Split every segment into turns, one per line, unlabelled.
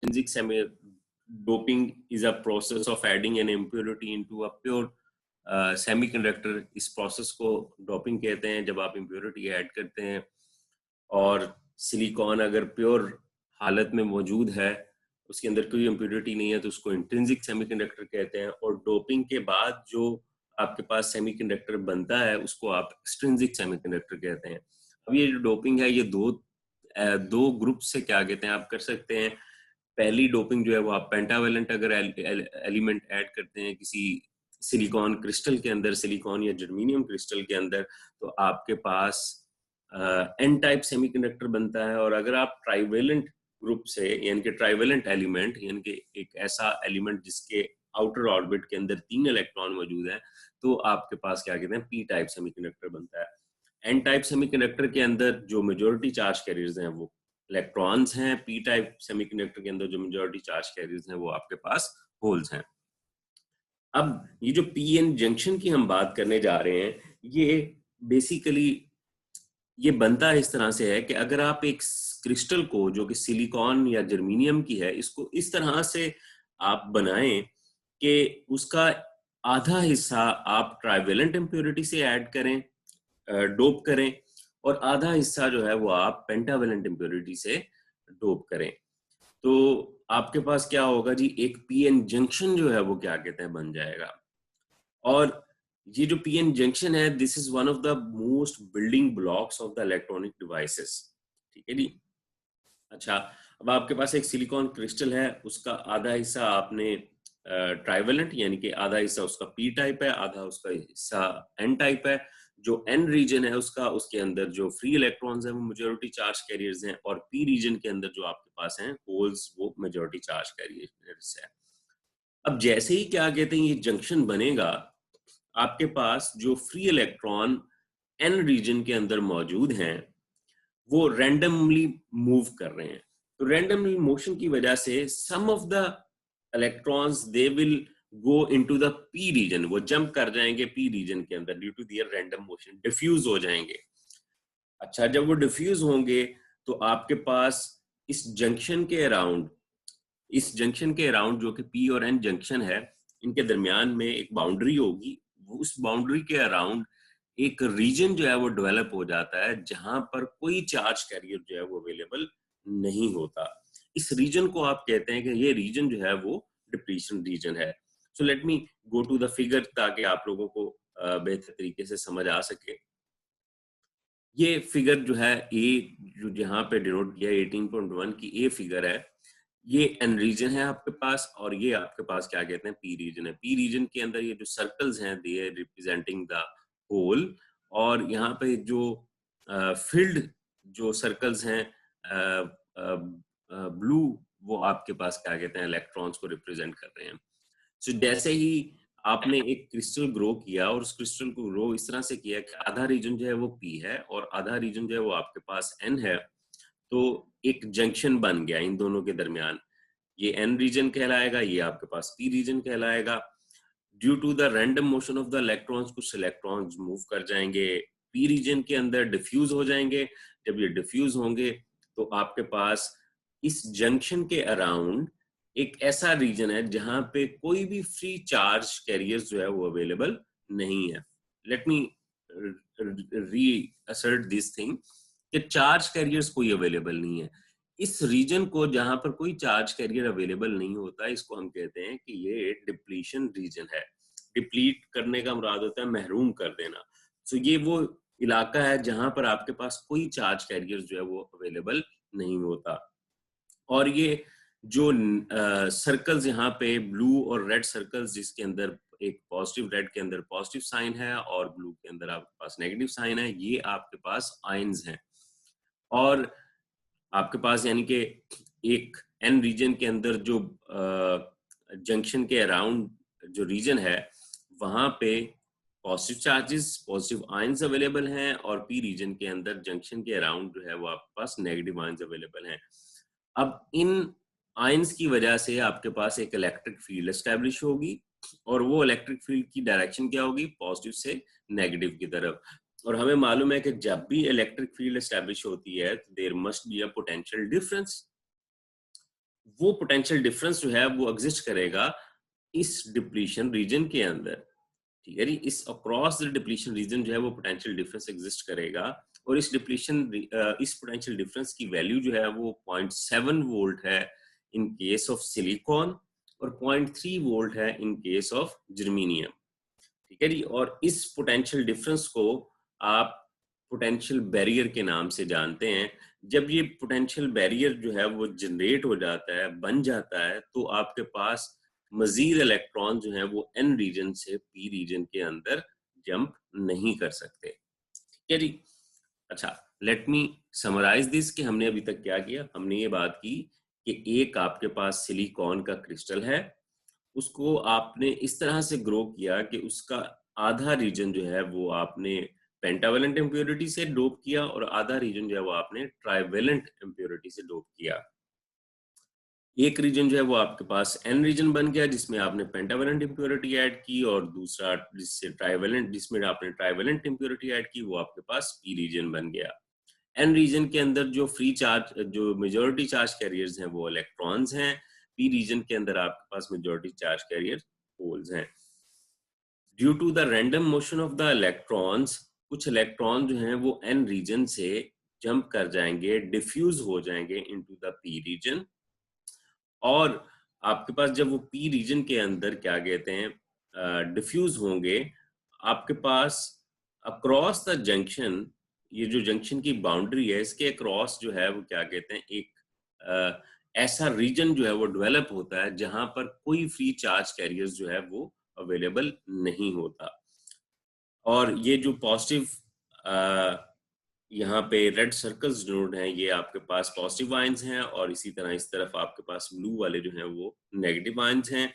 intrinsic semi doping is a process of adding an impurity into a pure semiconductor. इस process को doping कहते हैं जब आप इम्प्योरिटी ऐड करते हैं और सिलिकॉन अगर प्योर हालत में मौजूद है, उसके अंदर कोई इम्प्योरिटी नहीं है, तो उसको इंट्रिंसिक सेमीकंडक्टर कहते हैं। और डोपिंग के बाद जो आपके पास सेमीकंडक्टर बनता है उसको आप एक्सट्रिंसिक सेमीकंडक्टर कहते हैं। अब ये जो डोपिंग है ये दो ग्रुप से क्या कहते हैं आप कर सकते हैं। पहली डोपिंग जो है वो आप पेंटावेलेंट अगर एलिमेंट ऐड करते हैं किसी सिलिकॉन क्रिस्टल के अंदर, सिलिकॉन या जर्मेनियम क्रिस्टल के अंदर, तो आपके पास एन टाइप सेमीकंडक्टर बनता है। और अगर आप ट्राइवेलेंट ग्रुप से यानी कि ट्राइवेलेंट एलिमेंट यानी कि एक ऐसा एलिमेंट जिसके आउटर ऑर्बिट के अंदर 3 इलेक्ट्रॉन मौजूद है, तो आपके पास क्या कहते हैं पी टाइप सेमीकंडक्टर बनता है। एन टाइप सेमीकंडक्टर के अंदर जो मेजॉरिटी चार्ज कैरियर्स हैं वो इलेक्ट्रॉन्स हैं, पी टाइप सेमीकंडक्टर के अंदर जो मेजॉरिटी चार्ज कैरियर्स हैं वो आपके पास होल्स हैं। अब ये जो पी एन जंक्शन की हम बात करने जा रहे हैं, ये बेसिकली ये बनता इस तरह से है कि अगर आप एक क्रिस्टल को जो कि सिलिकॉन या जर्मेनियम की है, इसको इस तरह से आप बनाएं कि उसका आधा हिस्सा आप ट्राइवेलेंट इम्प्योरिटी से ऐड करें, डोप करें, और आधा हिस्सा जो है वो आप पेंटावेलेंट इम्प्योरिटी से डोप करें, तो आपके पास क्या होगा जी, एक पीएन जंक्शन जो है वो क्या कहते हैं बन जाएगा। और ये जो पीएन जंक्शन है, this is one of the most building blocks of the electronic devices. ठीक है जी। अच्छा, अब आपके पास एक सिलिकॉन क्रिस्टल है, उसका आधा हिस्सा आपने ट्राइवेलेंट यानी कि आधा हिस्सा उसका पी टाइप है, आधा उसका हिस्सा एन टाइप है। जो एन रीजन है उसके अंदर जो फ्री इलेक्ट्रॉन्स हैं वो मेजॉरिटी चार्ज कैरियर्स हैं, और पी रीजन के अंदर जो आपके पास हैं होल्स वो मेजॉरिटी चार्ज कैरियर्स है। अब जैसे ही क्या कहते हैं ये जंक्शन बनेगा, आपके पास जो फ्री इलेक्ट्रॉन एन रीजन के अंदर मौजूद हैं वो रैंडमली मूव कर रहे हैं। तो रैंडमली मोशन की वजह से some of the electrons they will go into the P region, वो जंप कर जाएंगे पी रीजन के अंदर due to their random motion, diffuse हो जाएंगे। अच्छा, जब वो डिफ्यूज होंगे तो आपके पास इस जंक्शन के अराउंड जो कि पी और एन जंक्शन है, इनके दरमियान में एक बाउंड्री होगी। उस बाउंड्री के अराउंड एक रीजन जो है वो डेवलप हो जाता है जहां पर कोई चार्ज कैरियर जो है वो अवेलेबल नहीं होता। इस रीजन को आप कहते हैं कि ये रीजन जो है वो डिप्लीशन रीजन है। So let me go to the figure ताकि आप लोगों को बेहतर तरीके से समझ आ सके। ये फिगर जो है ए, जो जहां पे डिनोट किया 18.1 की ए फिगर है, ये एन रीजन है आपके पास, और ये आपके पास क्या कहते हैं पी रीजन है। पी रीजन के अंदर ये जो सर्कल्स हैं they are representing the hole, और यहाँ पे जो फील्ड जो सर्कल्स हैं ब्लू, वो आपके पास क्या कहते हैं इलेक्ट्रॉन्स को रिप्रेजेंट कर रहे हैं। सो जैसे ही आपने एक क्रिस्टल ग्रो किया और उस क्रिस्टल को ग्रो इस तरह से किया कि आधा रीजन जो है वो पी है और आधा रीजन जो है वो आपके पास एन है, तो एक जंक्शन बन गया इन दोनों के दरमियान। ये एन रीजन कहलाएगा, ये आपके पास पी रीजन कहलाएगा। Due to the random motion of the electrons, कुछ इलेक्ट्रॉन्स मूव कर जाएंगे पी रीजन के अंदर, डिफ्यूज हो जाएंगे। जब ये डिफ्यूज होंगे तो आपके पास इस जंक्शन के अराउंड एक ऐसा रीजन है जहां पे कोई भी फ्री चार्ज कैरियर्स जो है वो अवेलेबल नहीं है। लेट मी रीअसर्ट दिस थिंग कि चार्ज कैरियर्स कोई अवेलेबल नहीं है। इस रीजन को जहां पर कोई चार्ज कैरियर अवेलेबल नहीं होता, इसको हम कहते हैं कि ये डिप्लीशन रीजन है। डिप्लीट करने का मुराद होता है महरूम कर देना। सो ये वो इलाका है जहां पर आपके पास कोई चार्ज कैरियर जो है वो अवेलेबल नहीं होता। और ये जो सर्कल्स यहाँ पे ब्लू और रेड सर्कल्स, जिसके अंदर एक पॉजिटिव, रेड के अंदर पॉजिटिव साइन है और ब्लू के अंदर आपके पास नेगेटिव साइन है, ये आपके पास आयंस हैं। और आपके पास यानी कि एक एन रीजन के अंदर जो जंक्शन के अराउंड जो रीजन है वहां पे positive charges, positive ions available हैं, और पी रीजन के अंदर जंक्शन के अराउंड जो है वो आपके पास नेगेटिव आयंस अवेलेबल हैं। अब इन आयंस की वजह से आपके पास एक इलेक्ट्रिक फील्ड एस्टैब्लिश होगी, और वो इलेक्ट्रिक फील्ड की डायरेक्शन क्या होगी, पॉजिटिव से नेगेटिव की तरफ। और हमें मालूम है कि जब भी इलेक्ट्रिक फील्ड एस्टैब्लिश होती है तो there must be a potential difference. वो पोटेंशियल डिफरेंस जो है वो एग्जिस्ट करेगा इस डिप्लीशन रीजन के अंदर, ठीक है जी। इस अक्रॉस द डिप्लीशन रीजन जो है वो पोटेंशियल डिफरेंस एग्जिस्ट करेगा, और इस इस पोटेंशियल डिफरेंस की वैल्यू जो है वो 0.7 वोल्ट है इन केस ऑफ सिलिकॉन, और 0.3 वोल्ट है इन केस ऑफ जर्मेनियम, ठीक है जी। और इस पोटेंशियल डिफरेंस को आप पोटेंशियल बैरियर के नाम से जानते हैं। जब ये पोटेंशियल बैरियर जो है वो जनरेट हो जाता है, बन जाता है, तो आपके पास मजीद इलेक्ट्रॉन जो है वो एन रीजन से पी रीजन के अंदर जंप नहीं कर सकते, ठीक है जी। अच्छा, लेट मी समराइज दिस कि हमने अभी तक क्या किया। हमने ये बात की कि एक आपके पास सिलिकॉन का क्रिस्टल है, उसको आपने इस तरह से ग्रो किया कि उसका आधा रीजन जो है वो आपने पेंटावेलेंट इम्प्योरिटी से डोप किया, और आधा रीजन जो है वो आपने ट्राइवेलेंट इम्प्योरिटी से डोप किया। एक रीजन जो है वो आपके पास एन रीजन बन गया जिसमें आपने पेंटावेलेंट इम्प्योरिटी ऐड की, और दूसरा जिसमें आपने ट्राइवेलेंट इम्प्योरिटी ऐड की, वो आपके पास पी रीजन बन गया। एन रीजन के अंदर जो फ्री चार्ज, जो मेजॉरिटी चार्ज कैरियर्स हैं वो इलेक्ट्रॉन्स हैं। पी रीजन के अंदर आपके पास मेजॉरिटी चार्ज कैरियर होल्स हैं। Due to the random motion of the electrons, कुछ इलेक्ट्रॉन जो हैं वो एन रीजन से जंप कर जाएंगे, डिफ्यूज हो जाएंगे इनटू द पी रीजन, और आपके पास जब वो पी रीजन के अंदर क्या कहते हैं डिफ्यूज होंगे, आपके पास अक्रॉस द जंक्शन, ये जो जंक्शन की बाउंड्री है इसके अक्रॉस जो है वो क्या कहते हैं, एक ऐसा रीजन जो है वो डेवलप होता है जहां पर कोई फ्री चार्ज कैरियर्स जो है वो अवेलेबल नहीं होता। और ये जो पॉजिटिव यहाँ पे रेड सर्कल्स डिनोट हैं, ये आपके पास पॉजिटिव आयंस हैं, और इसी तरह इस तरफ आपके पास ब्लू वाले जो हैं वो नेगेटिव आयंस हैं।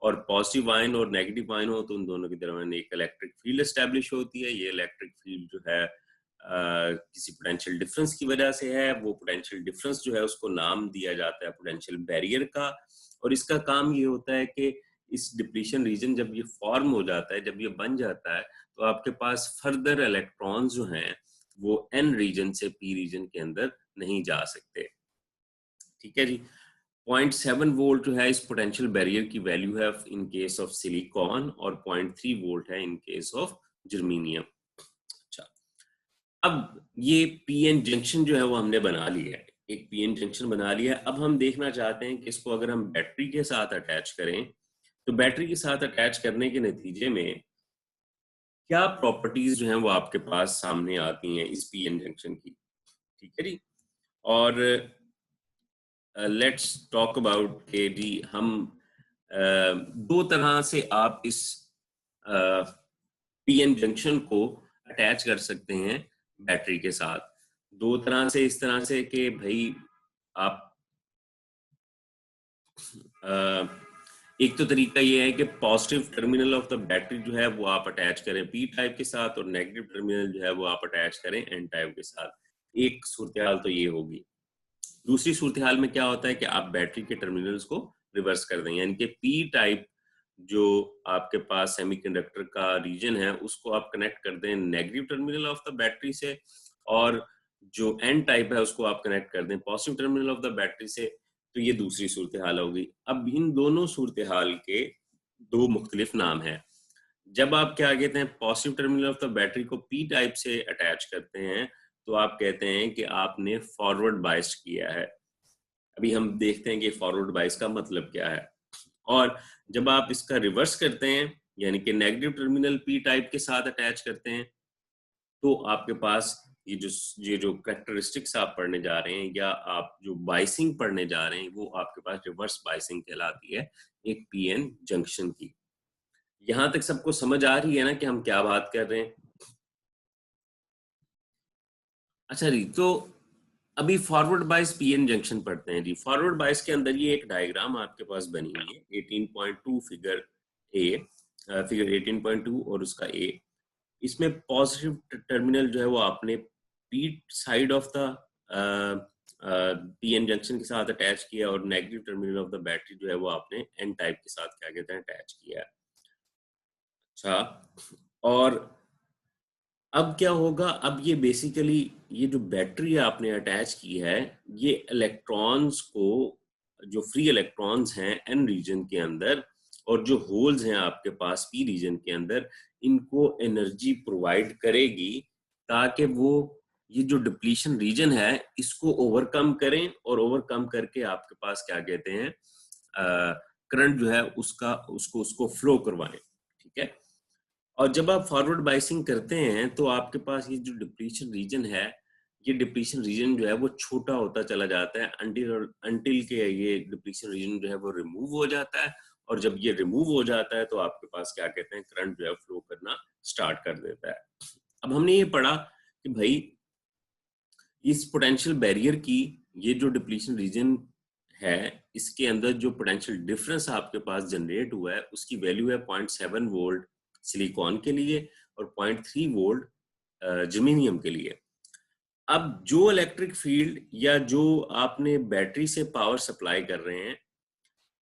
और पॉजिटिव आयन और नेगेटिव आयन हो तो उन दोनों के दरमियान एक इलेक्ट्रिक फील्ड एस्टेब्लिश होती है। ये इलेक्ट्रिक फील्ड जो है किसी पोटेंशियल डिफरेंस की वजह से है। वो पोटेंशियल डिफरेंस जो है उसको नाम दिया जाता है पोटेंशियल बैरियर का, और इसका काम ये होता है कि इस डिप्लीशन रीजन जब ये फॉर्म हो जाता है, जब ये बन जाता है, तो आपके पास फर्दर इलेक्ट्रॉन्स जो हैं वो एन रीजन से पी रीजन के अंदर नहीं जा सकते, ठीक है जी। 0.7 वोल्ट जो है इस पोटेंशियल बैरियर की वैल्यू है इन केस ऑफ सिलिकॉन, और 0.3 वोल्ट है इन केस ऑफ जर्मेनियम। अच्छा, अब ये पीएन जंक्शन जो है वो हमने बना लिया है, एक पीएन जंक्शन बना लिया है। अब हम देखना चाहते हैं कि इसको अगर हम बैटरी के साथ अटैच करें, तो बैटरी के साथ अटैच करने के नतीजे में क्या प्रॉपर्टीज जो हैं वो आपके पास सामने आती हैं इस पीएन जंक्शन की, ठीक है जी। और लेट्स टॉक अबाउट के जी हम दो तरह से आप इस पीएन जंक्शन को अटैच कर सकते हैं बैटरी के साथ। दो तरह से, इस तरह से कि भाई आप एक तो तरीका ये है कि positive terminal of the battery जो है वो आप अटैच करें पी टाइप के साथ, और नेगेटिव टर्मिनल जो है वो आप अटैच करें एन टाइप के साथ। एक सूरत हाल तो ये होगी। दूसरी सूरत हाल में क्या होता है कि आप बैटरी के टर्मिनल्स को रिवर्स कर दें, यानी कि पी टाइप जो आपके पास सेमीकंडक्टर का रीजन है उसको आप कनेक्ट कर दें negative terminal of the battery से, और जो एन टाइप है उसको आप कनेक्ट कर दें positive terminal of the battery से। तो ये दूसरी सूरत हाल होगी। अब इन दोनों सूरत हाल के दो मुख्तलिफ नाम हैं। जब आप क्या कहते हैं positive terminal of the battery को पी टाइप से अटैच करते हैं, तो आप कहते हैं कि आपने फॉरवर्ड बाइस्ड किया है। अभी हम देखते हैं कि फॉरवर्ड बाइस का मतलब क्या है। और जब आप इसका रिवर्स करते हैं, यानी कि नेगेटिव टर्मिनल पी टाइप के साथ अटैच करते हैं, तो आपके पास ये जो कैरेक्टरिस्टिक्स आप पढ़ने जा रहे हैं, या आप जो बाइसिंग पढ़ने जा रहे हैं, वो आपके पास रिवर्स बाइसिंग कहलाती है एक पीएन जंक्शन की। यहां तक सबको समझ आ रही है ना कि हम क्या बात कर रहे हैं? अच्छा जी, तो अभी फॉरवर्ड बाइस पीएन जंक्शन पढ़ते हैं जी। फॉरवर्ड बाइस के अंदर ये एक डायग्राम आपके पास बनी हुई है 18.2 फिगर ए, फिगर 18.2 और उसका ए। इसमें पॉजिटिव टर्मिनल जो है वो आपने P side of the PN junction के साथ अटैच किया, और negative terminal of the battery जो है वो आपने एन टाइप के साथ क्या कहते हैं अटैच किया है। अच्छा, और अब क्या होगा, अब ये बेसिकली ये जो बैटरी आपने अटैच की है, ये इलेक्ट्रॉन्स को जो फ्री इलेक्ट्रॉन्स हैं एन रीजन के अंदर और जो होल्स हैं आपके पास पी रीजन के अंदर, इनको एनर्जी प्रोवाइड करेगी ताकि वो ये जो डिप्लीशन रीजन है इसको ओवरकम करें और ओवरकम करके आपके पास क्या कहते हैं करंट जो है उसको फ्लो करवाएं। ठीक है, और जब आप फॉरवर्ड बाइसिंग करते हैं तो आपके पास ये जो डिप्लीशन रीजन है, ये डिप्लीशन रीजन जो है वो छोटा होता चला जाता है अंटिल के ये डिप्लीशन रीजन जो है वो रिमूव हो जाता है, और जब ये रिमूव हो जाता है तो आपके पास क्या कहते हैं करंट जो है फ्लो करना स्टार्ट कर देता है। अब हमने ये पढ़ा कि भाई इस पोटेंशियल बैरियर की ये जो डिप्लीशन रीजन है इसके अंदर जो पोटेंशियल डिफरेंस आपके पास जनरेट हुआ है उसकी वैल्यू है 0.7 वोल्ट सिलिकॉन के लिए और 0.3 वोल्ट जर्मेनियम के लिए। अब जो इलेक्ट्रिक फील्ड या जो आपने बैटरी से पावर सप्लाई कर रहे हैं,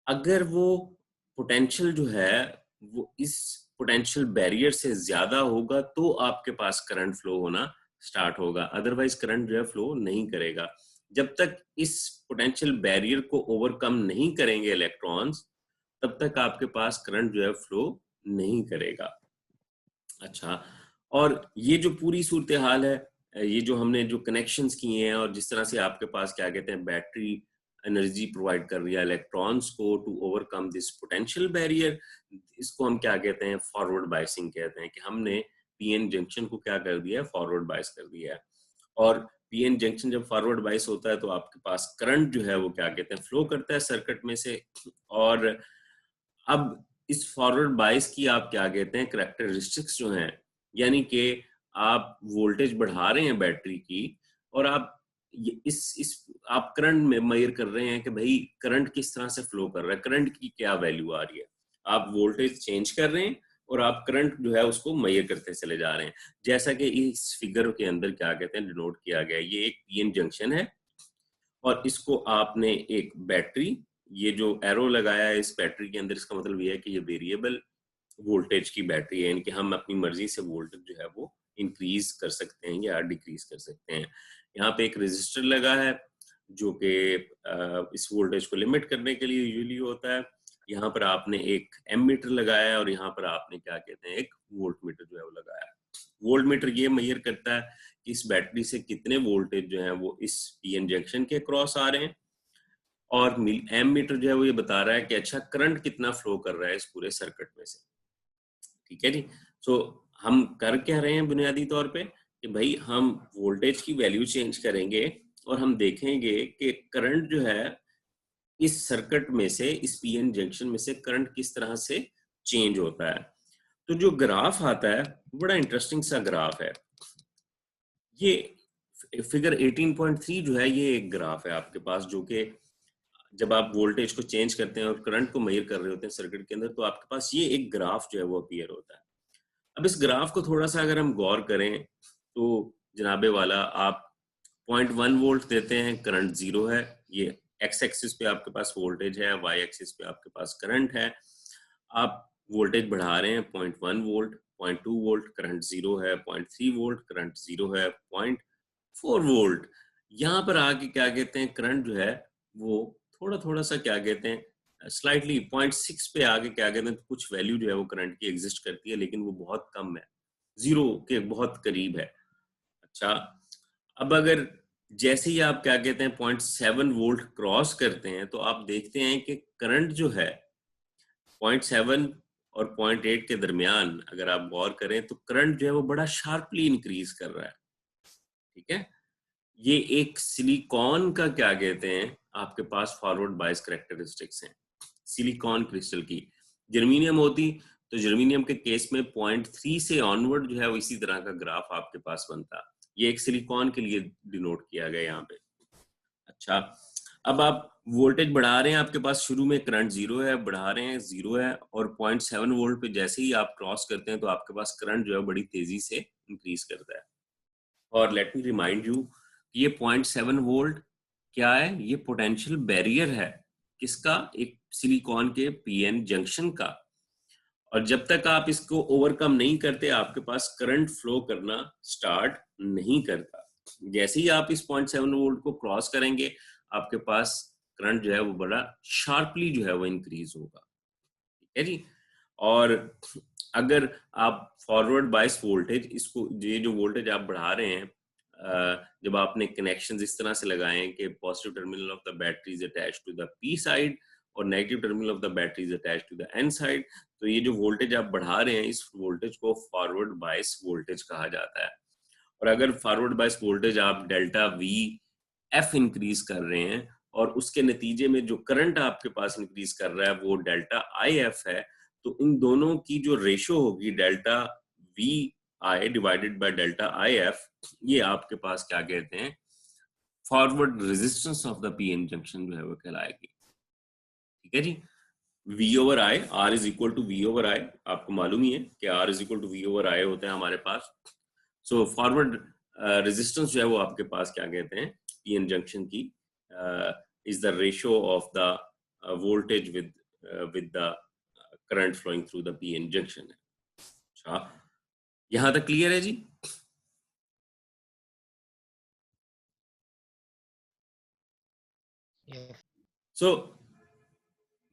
अगर वो पोटेंशियल जो है वो इस पोटेंशियल बैरियर से ज्यादा होगा तो आपके पास करंट फ्लो होना स्टार्ट होगा, अदरवाइज करंट जो है फ्लो नहीं करेगा। जब तक इस पोटेंशियल बैरियर को ओवरकम नहीं करेंगे इलेक्ट्रॉन्स, तब तक आपके पास करंट जो है फ्लो नहीं करेगा। अच्छा, और ये जो पूरी सूरत हाल है, ये जो हमने जो कनेक्शंस किए हैं और जिस तरह से आपके पास क्या कहते हैं बैटरी एनर्जी प्रोवाइड कर रही है इलेक्ट्रॉन्स को to overcome this potential barrier, इसको हम क्या कहते हैं फॉरवर्ड बाइसिंग कहते हैं कि हमने पीएन जंक्शन को क्या कर दिया है फॉरवर्ड बाइस कर दिया है। और पीएन जंक्शन जब फॉरवर्ड बाइस होता है तो आपके पास करंट जो है वो क्या कहते हैं फ्लो करता है सर्किट में से। और अब इस फॉरवर्ड बाइस की आप क्या कहते हैं करैक्टरिस्टिक्स जो हैं, यानी कि आप वोल्टेज बढ़ा रहे हैं बैटरी की और आप इस आप करंट में मेजर कर रहे हैं कि भाई करंट किस तरह से फ्लो कर रहा है, करंट की क्या वैल्यू आ रही है। आप वोल्टेज चेंज कर रहे हैं और आप करंट जो है उसको मेजर करते चले जा रहे हैं, जैसा कि इस फिगर के अंदर क्या कहते हैं डिनोट किया गया है। ये एक पीएन जंक्शन है और इसको आपने एक बैटरी, ये जो एरो लगाया है इस बैटरी के अंदर, इसका मतलब ये है कि ये वेरिएबल वोल्टेज की बैटरी है, यानी कि हम अपनी मर्जी से वोल्टेज जो है वो इंक्रीज कर सकते हैं या डिक्रीज कर सकते हैं। यहाँ पे एक रेजिस्टर लगा है जो कि इस वोल्टेज को लिमिट करने के लिए यूजुअली होता है। यहाँ पर आपने एक एमीटर लगाया है और यहाँ पर आपने क्या कहते हैं एक वोल्ट मीटर जो है वो लगाया है। वोल्ट मीटर ये मेजर करता है कि इस बैटरी से कितने वोल्टेज जो है वो इस पीएन जंक्शन के क्रॉस आ रहे हैं, और एम मीटर जो है वो ये बता रहा है कि अच्छा करंट कितना फ्लो कर रहा है इस पूरे सर्किट में से। ठीक है जी। सो हम कर क्या रहे हैं बुनियादी तौर पे कि भाई हम वोल्टेज की वैल्यू चेंज करेंगे और हम देखेंगे कि करंट जो है इस सर्किट में से, इस पीएन जंक्शन में से करंट किस तरह से चेंज होता है। तो जो ग्राफ आता है बड़ा इंटरेस्टिंग सा ग्राफ है। ये फिगर 18.3 जो है ये एक ग्राफ है आपके पास, जो कि जब आप वोल्टेज को चेंज करते हैं और करंट को मेजर कर रहे होते हैं सर्किट के अंदर, तो आपके पास ये एक ग्राफ जो है वो अपीयर होता है। अब इस ग्राफ को थोड़ा सा अगर हम गौर करें तो जनाबे वाला आप 0.1 वोल्ट देते हैं, करंट 0 है। ये एक्स एक्सिस पे आपके पास वोल्टेज है, वाई एक्सिस पे आपके पास करंट है। आप वोल्टेज बढ़ा रहे हैं 0.1 वोल्ट, 0.2 वोल्ट, करंट 0 है, 0.3 वोल्ट, करंट 0 है, 0.4 वोल्ट। यहाँ पर आके क्या कहते हैं करंट जो है वो थोड़ा थोड़ा सा क्या कहते हैं स्लाइटली 0.6 पे आके क्या कहते हैं कुछ वैल्यू जो है वो करंट की एग्जिस्ट करती है, लेकिन वो बहुत कम है, जीरो के बहुत करीब है। अच्छा, अब अगर जैसे ही आप क्या कहते हैं 0.7 वोल्ट क्रॉस करते हैं तो आप देखते हैं कि करंट जो है 0.7 और 0.8 के दरमियान अगर आप गौर करें तो करंट जो है वो बड़ा शार्पली इंक्रीज कर रहा है। ठीक है, ये एक सिलिकॉन का क्या कहते हैं आपके पास फॉरवर्ड बायस करैक्टरिस्टिक्स हैं सिलिकॉन क्रिस्टल की। जर्मेनियम होती तो जर्मेनियम के केस में 0.3 से ऑनवर्ड जो है वो इसी तरह का ग्राफ आपके पास बनता। ये एक सिलिकॉन के लिए डिनोट किया गया यहाँ पे। अच्छा, अब आप वोल्टेज बढ़ा रहे हैं, आपके पास शुरू में करंट 0 है, बढ़ा रहे हैं 0 है, और 0.7 वोल्ट पे जैसे ही आप क्रॉस करते हैं तो आपके पास करंट जो है बड़ी तेजी से इंक्रीज करता है। और लेट मी रिमाइंड यू, ये 0.7 वोल्ट क्या है, ये पोटेंशियल बैरियर है किसका, एक सिलिकॉन के पीएन जंक्शन का। और जब तक आप इसको ओवरकम नहीं करते आपके पास करंट फ्लो करना स्टार्ट नहीं करता। जैसे ही आप इस 0.7 वोल्ट को क्रॉस करेंगे आपके पास करंट जो है वो बड़ा शार्पली जो है वो इंक्रीज होगा, ठीक है जी। और अगर आप फॉरवर्ड बायस वोल्टेज, इसको ये जो वोल्टेज आप बढ़ा रहे हैं, जब आपने कनेक्शन इस तरह से लगाए हैं कि positive terminal of the battery is attached to the P side और negative terminal of the battery is attached to the N side, तो ये जो वोल्टेज आप बढ़ा रहे हैं इस वोल्टेज को फॉरवर्ड बायस वोल्टेज कहा जाता है। और अगर फॉरवर्ड बायस वोल्टेज आप डेल्टा वी एफ इंक्रीज कर रहे हैं और उसके नतीजे में जो करंट आपके पास इंक्रीज कर रहा है वो डेल्टा आई एफ है, तो इन दोनों की जो रेशो होगी delta V I divided by delta I F, ये आपके पास क्या कहते हैं, forward resistance of the PN junction जो है वो कहलाएगी, ठीक है जी। V over I, R is equal to V over I, आपको मालूम ही है कि R is equal to V over I होता है हमारे पास। सो फॉरवर्ड रेजिस्टेंस जो है वो आपके पास क्या कहते हैं, पीएन जंक्शन की is the ratio of the voltage with the current flowing through the PN junction है। अच्छा, यहां तक क्लियर है जी? So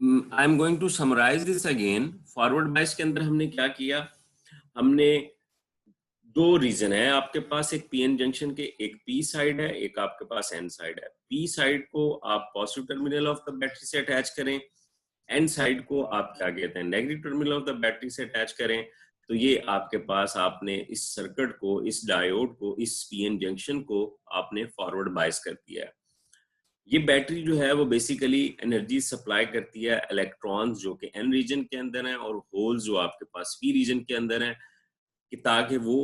I am going to summarise this again. Forward bias के अंदर हमने क्या किया, हमने दो रीजन है आपके पास, एक पीएन जंक्शन के, एक पी साइड है, एक आपके पास एन साइड है। पी साइड को आप positive terminal of the battery से अटैच करें, एन साइड को आप क्या कहते हैं, negative terminal of the battery से अटैच करें, तो ये आपके पास आपने इस सर्किट को, इस डायोड को, इस पीएन जंक्शन को आपने फॉरवर्ड बायस कर दिया है। ये बैटरी जो है वो बेसिकली एनर्जी सप्लाई करती है इलेक्ट्रॉन्स जो कि एन रीजन के अंदर है और होल्स जो आपके पास पी रीजन के अंदर है, कि ताकि वो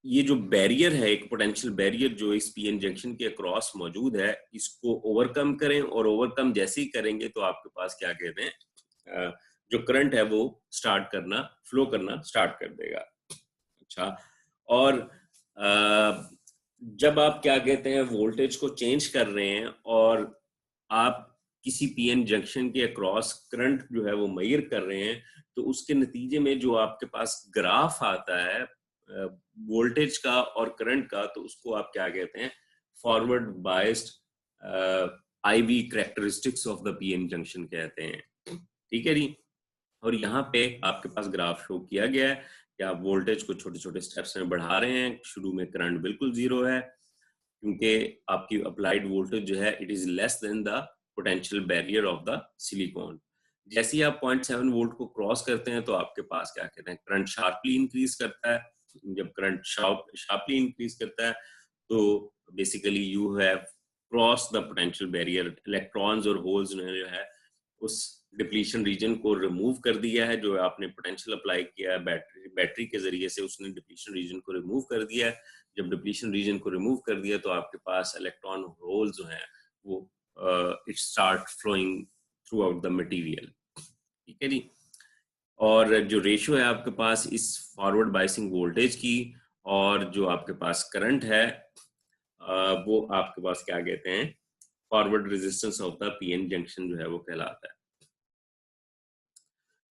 ये जो बैरियर है, एक पोटेंशियल बैरियर जो इस पीएन जंक्शन के अक्रॉस मौजूद है, इसको ओवरकम करें, और ओवरकम जैसे ही करेंगे तो आपके पास क्या कहते हैं, जो करंट है वो फ्लो करना स्टार्ट कर देगा। अच्छा, और जब आप क्या कहते हैं वोल्टेज को चेंज कर रहे हैं और आप किसी पीएन जंक्शन के अक्रॉस करंट जो है वो मेजर कर रहे हैं, तो उसके नतीजे में जो आपके पास ग्राफ आता है वोल्टेज का और करंट का, तो उसको आप क्या कहते हैं, forward biased IV characteristics of the PN junction कहते हैं, ठीक है जी। और यहाँ पे आपके पास ग्राफ शो किया गया है कि आप वोल्टेज को छोटे छोटे स्टेप्स में बढ़ा रहे हैं। शुरू में करंट बिल्कुल जीरो है क्योंकि आपकी अप्लाइड वोल्टेज जो है it is less than the potential barrier of the silicon. जैसे ही आप 0.7 वोल्ट को क्रॉस करते हैं तो आपके पास क्या कहते हैं, करंट शार्पली इंक्रीज करता है। जब करंट शार्पली इंक्रीज करता है तो basically you have cross the potential barrier. Electrons और होल्स ने जो है उस डिप्लीशन रीजन को रिमूव कर दिया है, जो आपने पोटेंशियल अप्लाई किया है बैटरी के जरिए से, उसने डिप्लीशन रीजन को रिमूव कर दिया है। जब डिप्लीशन रीजन को रिमूव कर दिया तो आपके पास इलेक्ट्रॉन होल जो हैं वो it start flowing throughout the material, ठीक है जी। और जो रेशियो है आपके पास इस फॉरवर्ड बायसिंग वोल्टेज की और जो आपके पास करंट है वो आपके पास क्या कहते हैं, forward resistance of the PN junction जो है वो कहलाता है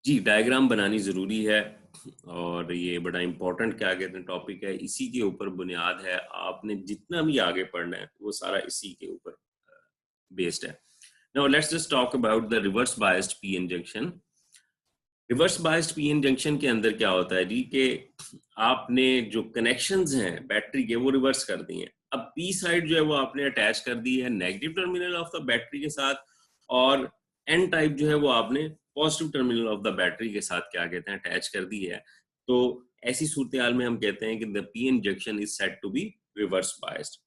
जी। डायग्राम बनानी जरूरी है और ये बड़ा इंपॉर्टेंट क्या कहते हैं टॉपिक है, इसी के ऊपर बुनियाद है। आपने जितना भी आगे पढ़ना है वो सारा इसी के ऊपर बेस्ड है। Now let's just talk about the reverse biased PN junction. Reverse biased PN junction के अंदर क्या होता है जी कि आपने जो कनेक्शंस हैं बैटरी के वो रिवर्स कर दिए हैं। अब पी साइड जो है वो आपने अटैच कर दी है negative terminal of the battery के साथ, और एन टाइप जो है वो आपने positive terminal of the battery के साथ क्या कहते हैं अटैच कर दी है। तो ऐसी सूरत हाल में हम कहते हैं कि the PN junction is said to be reverse biased.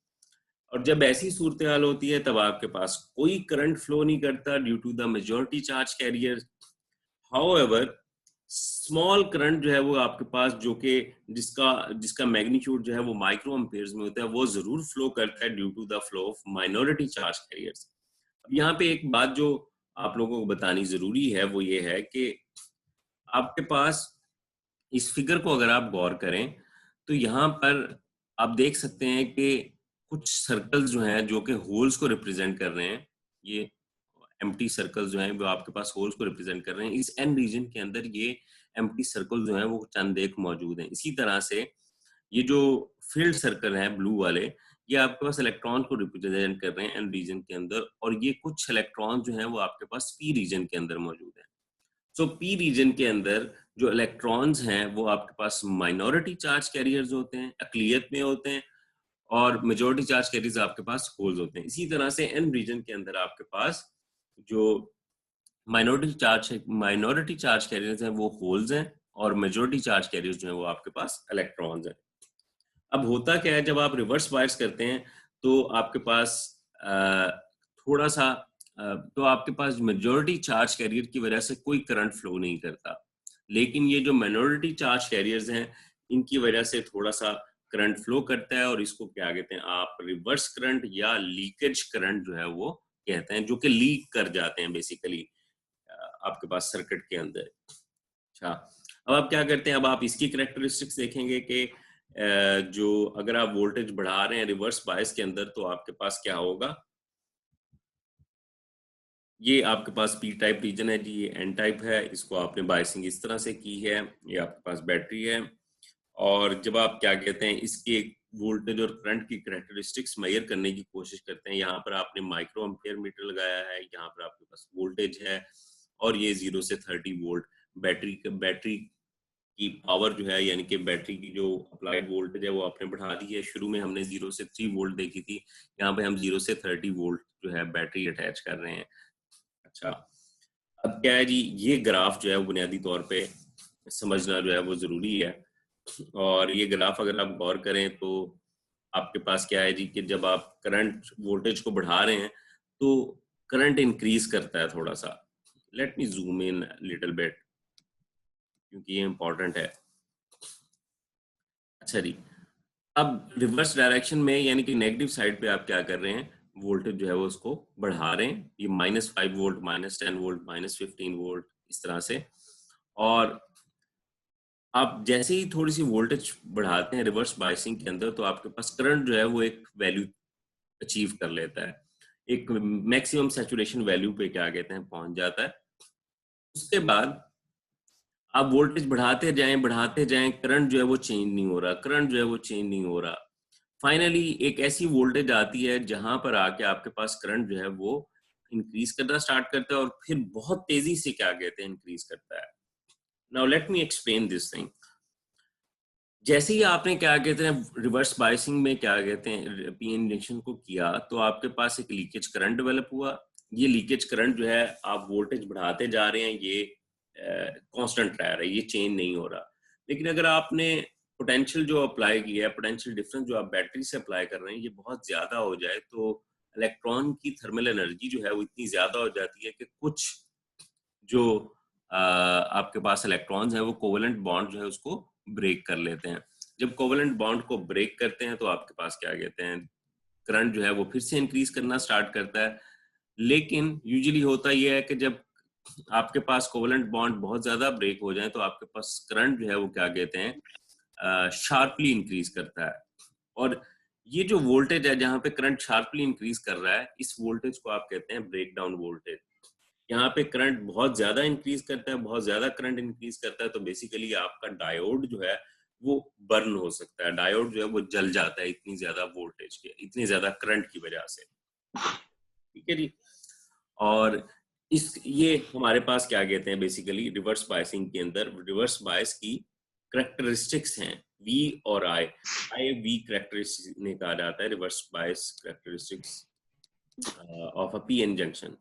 और जब ऐसी सूरत हाल होती है तब आपके पास कोई करंट फ्लो नहीं करता due to the majority charge carrier. However small current जो है वो आपके पास जो कि जिसका मैग्नीट्यूड जो है वो माइक्रो एम्पेयर्स में होता है वो जरूर फ्लो करता है due to the flow of minority charge carriers. अब यहाँ पे एक बात जो आप लोगों को बतानी जरूरी है वो ये है कि आपके पास इस फिगर को अगर आप गौर करें तो यहाँ पर आप देख सकते हैं कि कुछ सर्कल्स जो हैं जो कि होल्स को रिप्रेजेंट कर रहे हैं। ये एम्प्टी सर्कल्स जो हैं वो आपके पास होल्स को रिप्रेजेंट कर रहे हैं। इस एन रीजन के अंदर ये एम्प्टी सर्कल जो हैं वो चंद एक मौजूद हैं। इसी तरह से ये जो फील्ड सर्कल हैं ब्लू वाले, ये आपके पास इलेक्ट्रॉन को रिप्रेजेंट कर रहे हैं एन रीजन के अंदर, और ये कुछ इलेक्ट्रॉन जो हैं वो आपके पास पी रीजन के अंदर मौजूद हैं। सो पी रीजन के अंदर जो इलेक्ट्रॉन्स हैं वो आपके पास माइनॉरिटी चार्ज कैरियर्स होते हैं, अक्लियत में होते हैं, और मेजॉरिटी चार्ज कैरियर्स आपके पास होल्स होते हैं। इसी तरह से एन रीजन के अंदर आपके पास जो माइनॉरिटी चार्ज कैरियर्स हैं वो होल्स हैं, और मेजॉरिटी चार्ज कैरियर्स जो हैं वो आपके पास इलेक्ट्रॉन्स हैं। अब होता क्या है, जब आप रिवर्स बायस करते हैं तो आपके पास थोड़ा सा तो आपके पास मेजॉरिटी चार्ज कैरियर की वजह से कोई करंट फ्लो नहीं करता, लेकिन ये जो माइनॉरिटी चार्ज कैरियर्स हैं इनकी वजह से थोड़ा सा करंट फ्लो करता है, और इसको क्या कहते हैं आप, रिवर्स करंट या लीकेज करंट जो है वो कहते हैं, जो कि लीक कर जाते हैं बेसिकली आपके पास सर्किट के अंदर। अच्छा, अब आप क्या करते हैं, अब आप इसकी करेक्टरिस्टिक्स देखेंगे कि जो अगर आप वोल्टेज बढ़ा रहे हैं रिवर्स बायस के अंदर तो आपके पास क्या होगा। ये आपके पास पी टाइप रीजन है जी, ये एन टाइप है, इसको आपने बायसिंग इस तरह से की है, ये आपके पास बैटरी है, और जब आप क्या कहते हैं इसके वोल्टेज और करंट की करेक्टरिस्टिक्स मेजर करने की कोशिश करते हैं, यहाँ पर आपने माइक्रो एम्पियर मीटर लगाया है, यहाँ पर आपके पास वोल्टेज है, और ये 0 से 30 वोल्ट बैटरी की पावर जो है, यानी कि बैटरी की जो अप्लाइड वोल्टेज है वो आपने बढ़ा दी है। शुरू में हमने 0 से 3 वोल्ट देखी थी, यहाँ पे हम 0 से 30 वोल्ट जो है बैटरी अटैच कर रहे हैं। अच्छा, अब क्या है जी, ये ग्राफ जो है वो बुनियादी तौर पे समझना जो है वो जरूरी है, और ये ग्राफ अगर आप गौर करें तो आपके पास क्या है जी कि जब आप करंट वोल्टेज को बढ़ा रहे हैं तो करंट इंक्रीज करता है थोड़ा सा। Let me zoom in little bit क्योंकि ये इंपॉर्टेंट है। अच्छा जी, अब रिवर्स डायरेक्शन में यानी कि नेगेटिव साइड पे आप क्या कर रहे हैं, वोल्टेज जो है वो उसको बढ़ा रहे हैं, ये -5 वोल्ट, -10 वोल्ट, -15 वोल्ट, इस तरह से। और आप जैसे ही थोड़ी सी वोल्टेज बढ़ाते हैं रिवर्स बायसिंग के अंदर तो आपके पास करंट जो है वो एक वैल्यू अचीव कर लेता है, एक मैक्सिमम सैचुरेशन वैल्यू पे क्या कहते हैं पहुंच जाता है। उसके बाद आप वोल्टेज बढ़ाते जाएं, करंट जो है वो चेंज नहीं हो रहा, करंट जो है वो चेंज नहीं हो रहा। फाइनली एक ऐसी वोल्टेज आती है जहां पर आके आपके पास करंट जो है वो इंक्रीज करना स्टार्ट करता है, और फिर बहुत तेजी से क्या कहते हैं इंक्रीज करता है। Now let me explain this thing. जैसे ही आपने क्या कहते हैं रिवर्स बायसिंग में क्या कहते हैं पीएन इंजेक्शन को किया तो आपके पास एक लीकेज करंट डेवलप हुआ। ये लीकेज करंट जो है आप वोल्टेज बढ़ाते जा रहे हैं, ये कांस्टेंट रह रहा है, ये चेंज नहीं हो रहा। लेकिन अगर आपने पोटेंशियल जो अप्लाई किया है, पोटेंशियल डिफरेंस जो आप बैटरी से अप्लाई कर रहे हैं, ये बहुत ज्यादा हो जाए तो इलेक्ट्रॉन की थर्मल एनर्जी जो है वो इतनी ज्यादा हो जाती है कि कुछ जो आपके पास इलेक्ट्रॉन्स हैं वो कोवेलेंट बॉन्ड जो है उसको ब्रेक कर लेते हैं। जब कोवेलेंट बॉन्ड को ब्रेक करते हैं तो आपके पास क्या कहते हैं करंट जो है वो फिर से इंक्रीज करना स्टार्ट करता है। लेकिन यूजुअली होता यह है कि जब आपके पास कोवेलेंट बॉन्ड बहुत ज्यादा ब्रेक हो जाए तो आपके पास करंट जो है वो क्या कहते हैं शार्पली इंक्रीज करता है। और ये जो वोल्टेज है जहाँ पे करंट शार्पली इंक्रीज कर रहा है, इस वोल्टेज को आप कहते हैं ब्रेक डाउन वोल्टेज। यहाँ पे करंट बहुत ज्यादा इंक्रीज करता है, बहुत ज्यादा करंट इंक्रीज करता है तो बेसिकली आपका डायोड जो है वो बर्न हो सकता है, डायोड जो है वो जल जाता है इतनी ज्यादा वोल्टेज के, इतनी ज्यादा करंट की वजह से। ठीक है जी। और ये हमारे पास क्या कहते हैं बेसिकली रिवर्स बायसिंग के अंदर रिवर्स बायस की करेक्टरिस्टिक्स हैं वी और आई वी करेक्टरिस्टिक्स ने कहा जाता है reverse bias characteristics of a PN junction.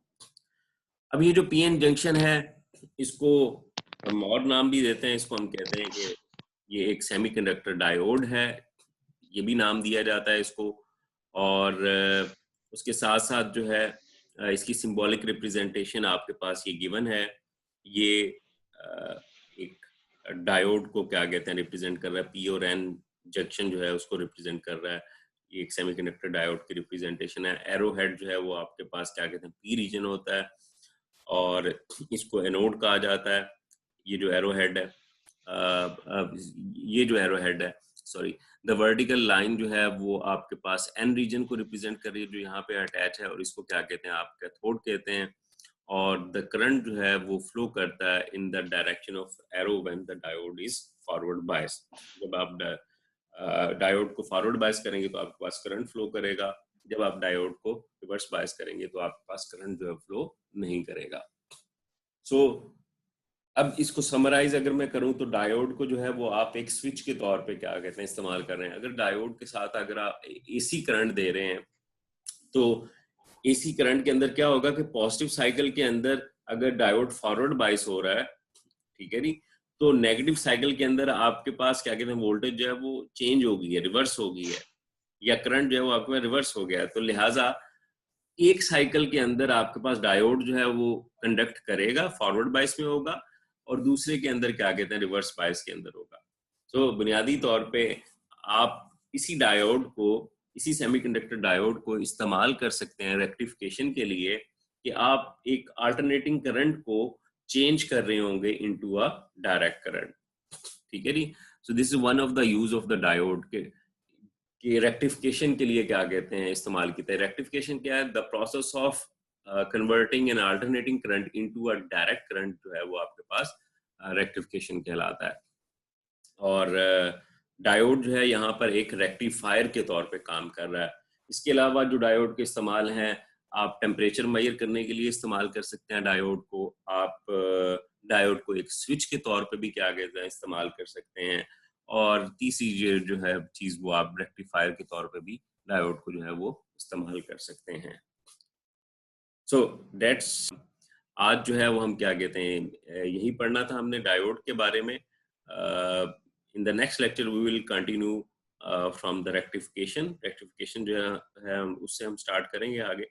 अब ये जो पीएन जंक्शन है इसको हम और नाम भी देते हैं, इसको हम कहते हैं कि ये एक सेमीकंडक्टर डायोड है, ये भी नाम दिया जाता है इसको। और उसके साथ साथ जो है इसकी सिंबॉलिक रिप्रेजेंटेशन आपके पास ये गिवन है, ये एक डायोड को क्या कहते हैं रिप्रेजेंट कर रहा है, पी और एन जंक्शन जो है उसको रिप्रेजेंट कर रहा है। ये एक सेमीकंडक्टर डायोड की रिप्रेजेंटेशन है। एरो हेड जो है वो आपके पास क्या कहते हैं पी रीजन होता है, और इसको एनोड कहा जाता है। ये जो एरो हेड है ये जो एरो हेड है सॉरी द वर्टिकल लाइन जो है वो आपके पास एन रीजन को रिप्रेजेंट कर रही है जो यहाँ पे अटैच है, और इसको क्या कहते हैं आप कैथोड कहते हैं। और द करंट जो है वो फ्लो करता है in the direction of arrow when the diode is forward bias. जब आप डायोड को फॉरवर्ड बायस करेंगे तो आपके पास करंट फ्लो करेगा, जब आप डायोड को रिवर्स बायस करेंगे तो आपके पास करंट जो है फ्लो नहीं करेगा। सो अब इसको समराइज अगर मैं करूं तो डायोड को जो है वो आप एक स्विच के तौर पे क्या कहते हैं इस्तेमाल कर रहे हैं। अगर डायोड के साथ अगर आप एसी करंट दे रहे हैं तो एसी करंट के अंदर क्या होगा कि पॉजिटिव साइकिल के अंदर अगर डायोड फॉरवर्ड बायस हो रहा है, ठीक है जी, तो नेगेटिव साइकिल के अंदर आपके पास क्या कहते हैं वोल्टेज जो है वो चेंज हो गई है, रिवर्स हो गई है, या करंट जो है वो आपके पास रिवर्स हो गया है। तो लिहाजा एक साइकिल के अंदर आपके पास डायोड जो है वो कंडक्ट करेगा, फॉरवर्ड बायस में होगा, और दूसरे के अंदर क्या कहते हैं रिवर्स बायस के अंदर होगा। तो बुनियादी तौर पे आप इसी डायोड को, इसी सेमीकंडक्टर डायोड को इस्तेमाल कर सकते हैं रेक्टिफिकेशन के लिए कि आप एक अल्टरनेटिंग करंट को चेंज कर रहे होंगे इनटू अ डायरेक्ट करंट, ठीक है जी। So this is one of the use of the diode के कि रेक्टिफिकेशन के लिए क्या कहते हैं इस्तेमाल किया है। रेक्टिफिकेशन क्या है? The process of converting N alternating current into a direct current जो है वो आपके पास रेक्टिफिकेशन कहलाता है। और डायोड जो है यहाँ पर एक रेक्टिफायर के तौर पे काम कर रहा है। इसके अलावा जो डायोड के इस्तेमाल हैं, आप टेम्परेचर मेजर करने के लिए इस्तेमाल कर सकते हैं डायोड को। आप डायोड को एक स्विच के तौर पे भी क्या कहते हैं इस्तेमाल कर सकते हैं। और तीसरी जो है चीज़ वो आप रेक्टिफायर के तौर पे भी डायोड को जो है वो इस्तेमाल कर सकते हैं। सो दैट्स आज जो है वो हम क्या कहते हैं यही पढ़ना था हमने डायोड के बारे में। In the next lecture we will continue from the rectification जो है उससे हम स्टार्ट करेंगे आगे।